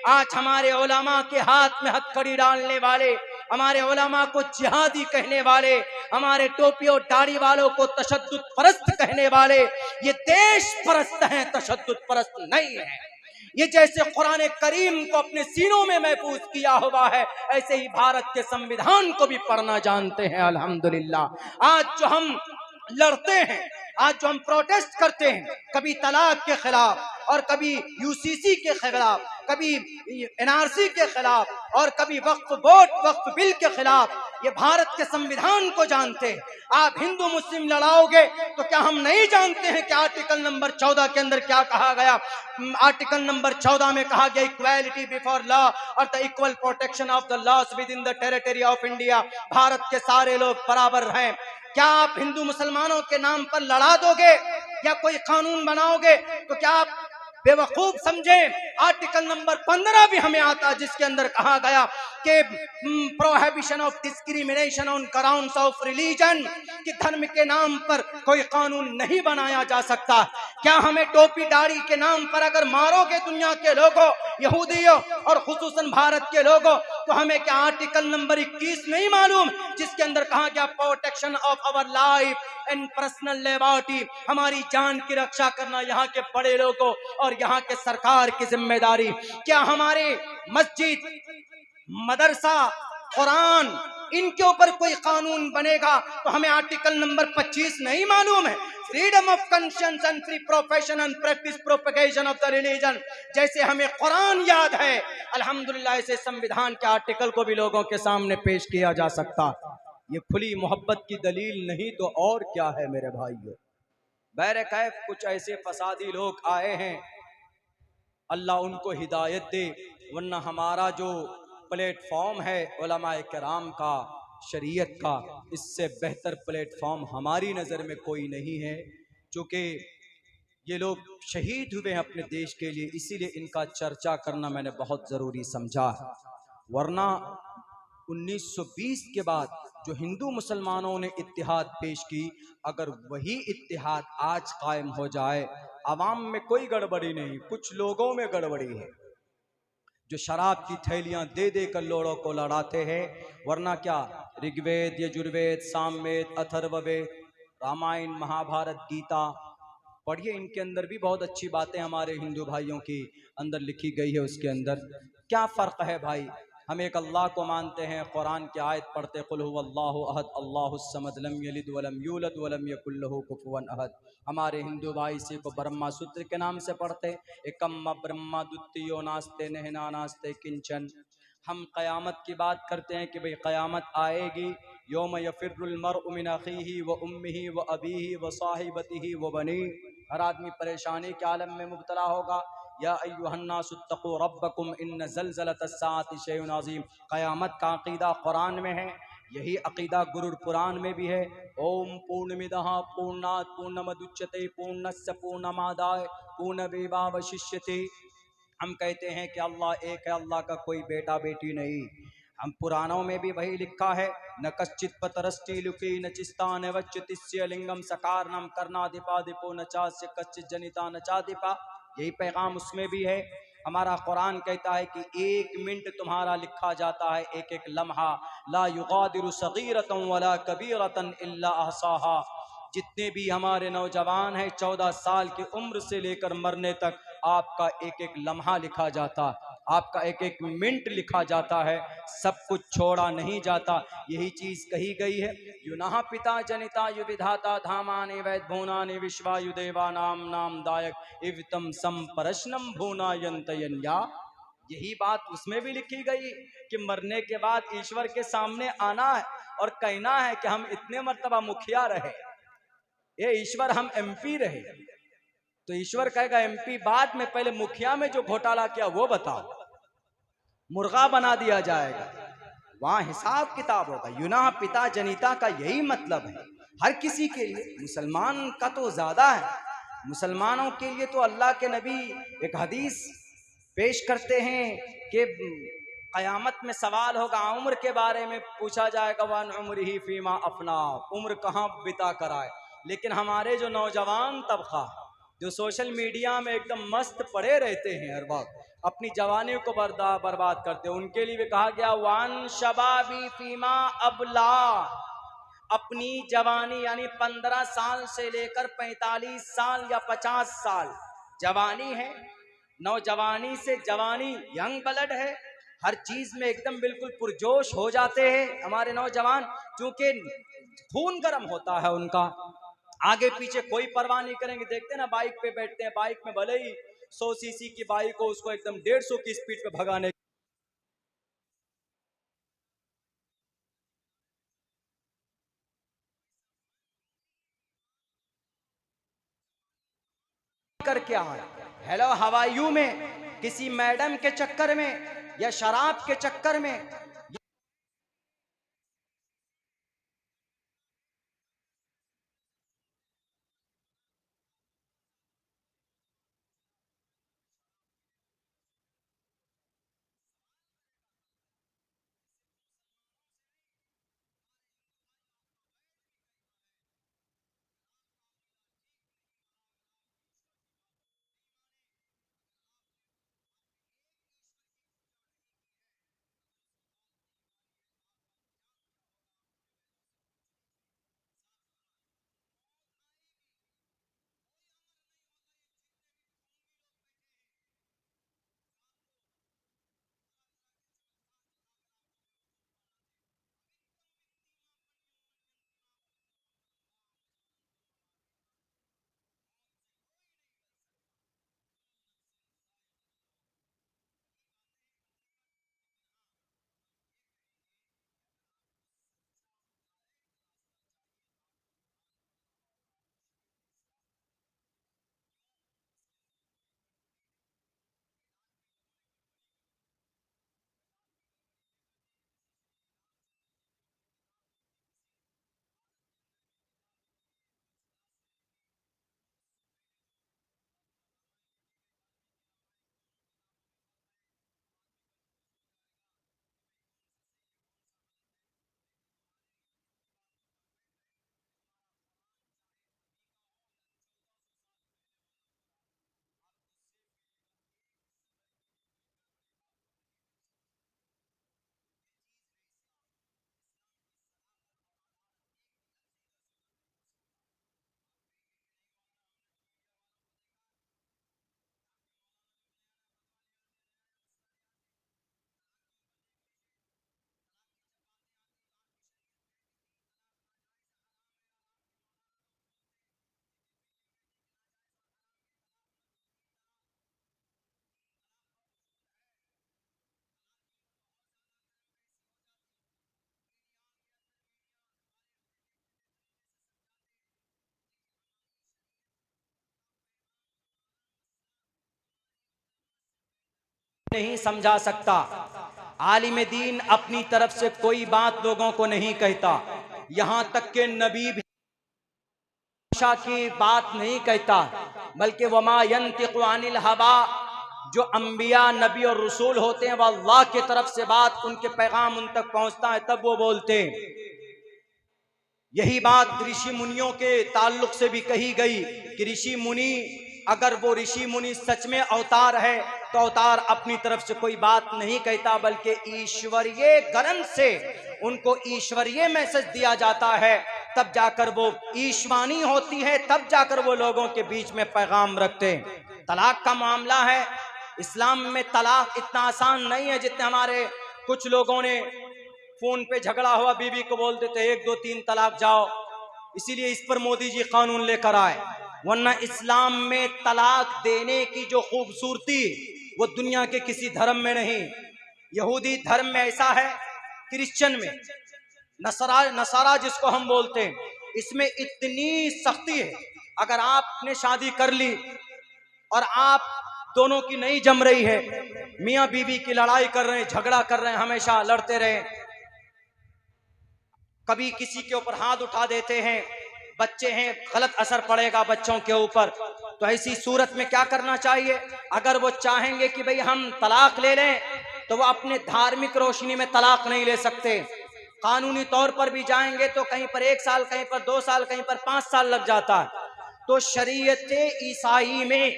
आज हमारे उलमा के हाथ में हथकड़ी डालने वाले, हमारे उलमा को जिहादी कहने वाले, हमारे टोपी और दाढ़ी वालों को तशद्दुद परस्त कहने वाले, ये देश परस्त हैं, तशद्दुद परस्त नहीं है। ये जैसे कुरान करीम को अपने सीनों में महफूज किया हुआ है, ऐसे ही भारत के संविधान को भी पढ़ना जानते हैं। अल्हम्दुलिल्लाह आज जो हम लड़ते हैं, आज जो हम प्रोटेस्ट करते हैं, कभी तलाक के खिलाफ और कभी यूसीसी के खिलाफ, कभी एनआरसी के खिलाफ और कभी वक्फ बोर्ड वक्फ बिल के खिलाफ, ये भारत के संविधान को जानते हैं। आप हिंदू मुस्लिम लड़ाओगे तो क्या हम नहीं जानते हैं कि आर्टिकल नंबर 14 के अंदर क्या कहा गया? आर्टिकल नंबर 14 में कहा गया इक्वालिटी बिफोर लॉ और the equal protection of the laws within the territory of India. Bharat के सारे लोग बराबर हैं। क्या आप हिंदू मुसलमानों के नाम पर लड़ा दोगे या कोई कानून बनाओगे? तो क्या आप बेवकूफ समझें? आर्टिकल नंबर 15 भी हमें आता, जिसके अंदर कहा गया कि prohibition of discrimination on grounds of religion, कि धर्म के नाम पर कोई कानून नहीं बनाया जा सकता। क्या हमें टोपी दाढ़ी के नाम पर अगर मारोगे दुनिया के लोगों, यहूदियों और खुसूसन भारत के लोगों, तो हमें क्या आर्टिकल नंबर 21 नहीं मालूम, जिसके अंदर कहा गया protection of our life and personal liberty, हमारी जान की रक्षा करना यहाँ के बड़े लोगों और यहाँ के सरकार की जिम्मेदारी। क्या हमारे मस्जिद, मदरसा, कुरान, इनके ऊपर कोई कानून बनेगा तो हमें आर्टिकल नंबर 25 नहीं मालूम है? Freedom of conscience and free profession and practice propagation of the religion. जैसे हमें कुरान याद है, अल्हम्दुलिल्लाह ऐसे संविधान के आर्टिकल को भी लोगों के सामने पेश किया जा सकता। ये खुली मोहब्बत की दलील नहीं तो और क्या है मेरे भाइयों? बैरकैफ कुछ ऐसे फसादी लोग आए हैं, अल्लाह उनको हिदायत दे, वरना हमारा जो प्लेटफॉर्म है उलमाए किराम का, शरीयत का, इससे बेहतर प्लेटफॉर्म हमारी नज़र में कोई नहीं है। चूँकि ये लोग शहीद हुए हैं अपने देश के लिए, इसीलिए इनका चर्चा करना मैंने बहुत ज़रूरी समझा। वरना 1920 के बाद जो हिंदू मुसलमानों ने इत्तिहाद पेश की, अगर वही इत्तिहाद आज कायम हो जाए, आवाम में कोई गड़बड़ी नहीं, कुछ लोगों में गड़बड़ी है जो शराब की थैलियां दे दे कर लोगों को लड़ाते हैं। वरना क्या ऋग्वेद, यजुर्वेद, सामवेद, अथर्ववेद, रामायण, महाभारत, गीता पढ़िए, इनके अंदर भी बहुत अच्छी बातें हमारे हिंदू भाइयों की अंदर लिखी गई है। उसके अंदर क्या फ़र्क है भाई? हम एक अल्लाह को मानते हैं, कुरान की आयत पढ़ते कुल हुवल्लाहु अहद अल्लाहुस समद लम यलिद वलम यूलद वलम यकुल लहू कुफुवन अहद। हमारे हिंदू भाई इसी को ब्रह्मा सूत्र के नाम से पढ़ते, एकम्मा ब्रह्मा द्वितीयो नास्ते नहना नास्ते किंचन। हम क़यामत की बात करते हैं कि भाई क़यामत आएगी, योम यफिरुल मरउ मिन अखीही व उम्मिही व अबीही व साहिबतिही व बनी। हर आदमी परेशानी के आलम में मुब्तला होगा। या अय्युहन्नासु इत्तक़ू रब्बकुम इन्न ज़लज़लतस्साअति शैउन अज़ीम। क़यामत का अक़ीदा कुरान में है, यही अक़ीदा गुरुड़ पुराण में भी है। ओम पूर्णमिदः पूर्णात् पूर्णमुदच्यते पूर्णस्य पूर्णमादाय पूर्णमेवावशिष्यते। हम कहते हैं कि अल्लाह एक है, अल्लाह का कोई बेटा बेटी नहीं। हम पुराणों में भी वही लिखा है, न कश्चित पतरष्टि लुकी न चिस्ता न वच्युतिस्य लिंगम सकारनम कर्णाधिपाधिपो न चास्य कश्चित जनिता न चाधिपा। यही पैगाम उसमें भी है। हमारा कुरान कहता है कि 1 मिनट तुम्हारा लिखा जाता है, एक एक लम्हा। ला युगादिरु सगीरतन वला कबीरतन इल्ला अहसाहा। जितने भी हमारे नौजवान हैं 14 साल की उम्र से लेकर मरने तक, आपका एक एक लम्हा लिखा जाता, आपका एक एक मिनट लिखा जाता है, सब कुछ छोड़ा नहीं जाता। यही चीज कही गई है, युनः पिता जनिता यु विधाता धामानि वैद भूनानि विश्वायु देवा नाम नाम दायक इवतम संपरशनम भूना यंतयन्या। यही बात उसमें भी लिखी गई कि मरने के बाद ईश्वर के सामने आना है और कहना है कि हम इतने मर्तबा मुखिया रहे, ये ईश्वर हम एमपी रहे। तो ईश्वर कहेगा एमपी बाद में, पहले मुखिया में जो घोटाला किया वो बताओ। मुर्गा बना दिया जाएगा, वहां हिसाब किताब होगा। युना पिता जनिता का यही मतलब है हर किसी के लिए। मुसलमान का तो ज्यादा है, मुसलमानों के लिए तो अल्लाह के नबी एक हदीस पेश करते हैं कि क़यामत में सवाल होगा, उम्र के बारे में पूछा जाएगा, वन उम्र ही फीमा अपना, उम्र कहाँ बिता कर आए। लेकिन हमारे जो नौजवान तबका जो सोशल मीडिया में एकदम मस्त पड़े रहते हैं हर वक्त अपनी जवानी को बर्बाद करते। उनके लिए भी कहा गया वान शबाबी फीमा अबला, अपनी जवानी यानी 15 साल से लेकर 45 साल या 50 साल जवानी है, नौजवानी से जवानी, यंग ब्लड है, हर चीज में एकदम बिल्कुल पुरजोश हो जाते हैं हमारे नौजवान, क्योंकि खून गर्म होता है उनका, आगे पीछे कोई परवाह नहीं करेंगे। देखते हैं ना बाइक पे बैठते हैं, बाइक में भले ही 100 सीसी की बाइक हो, उसको एकदम 150 की स्पीड पे भगाने कर क्या है। हेलो हवायू में किसी मैडम के चक्कर में या शराब के चक्कर में नहीं समझा सकता। आलिम दीन अपनी तरफ से कोई बात लोगों को नहीं कहता, यहां तक के नबी भी भाषा की बात नहीं कहता, बल्कि वमा यंतिकु अनिल हवा, जो अंबिया नबी और रसूल होते हैं वह अल्लाह की तरफ से बात, उनके पैगाम उन तक पहुंचता है तब वो बोलते हैं। यही बात ऋषि मुनियों के ताल्लुक से भी कही गई कि ऋषि मुनि, अगर वो ऋषि मुनि सच में अवतार है तो अवतार अपनी तरफ से कोई बात नहीं कहता, बल्कि ईश्वरीय ग्रंथ से उनको ईश्वरीय मैसेज दिया जाता है, तब जाकर वो ईशवानी होती है, तब जाकर वो लोगों के बीच में पैगाम रखते हैं। तलाक का मामला है, इस्लाम में तलाक इतना आसान नहीं है जितने हमारे कुछ लोगों ने फोन पे झगड़ा हुआ बीवी को बोल देते 1 2 3 तलाक जाओ, इसीलिए इस पर मोदी जी कानून लेकर आए। वरना इस्लाम में तलाक देने की जो खूबसूरती वो दुनिया के किसी धर्म में नहीं। यहूदी धर्म में ऐसा है, क्रिश्चियन में, नसारा जिसको हम बोलते हैं, इसमें इतनी सख्ती है, अगर आपने शादी कर ली और आप दोनों की नहीं जम रही है, मियां बीवी की लड़ाई कर रहे हैं, झगड़ा कर रहे हैं, हमेशा लड़ते रहे, कभी किसी के ऊपर हाथ उठा देते हैं, बच्चे हैं, गलत असर पड़ेगा बच्चों के ऊपर। तो ऐसी सूरत में क्या करना चाहिए? अगर वो चाहेंगे कि भाई हम तलाक ले लें, तो वो अपने धार्मिक रोशनी में तलाक नहीं ले सकते। कानूनी तौर पर भी जाएंगे तो कहीं पर 1 साल, कहीं पर 2 साल, कहीं पर 5 साल लग जाता है। तो शरीयत ईसाई में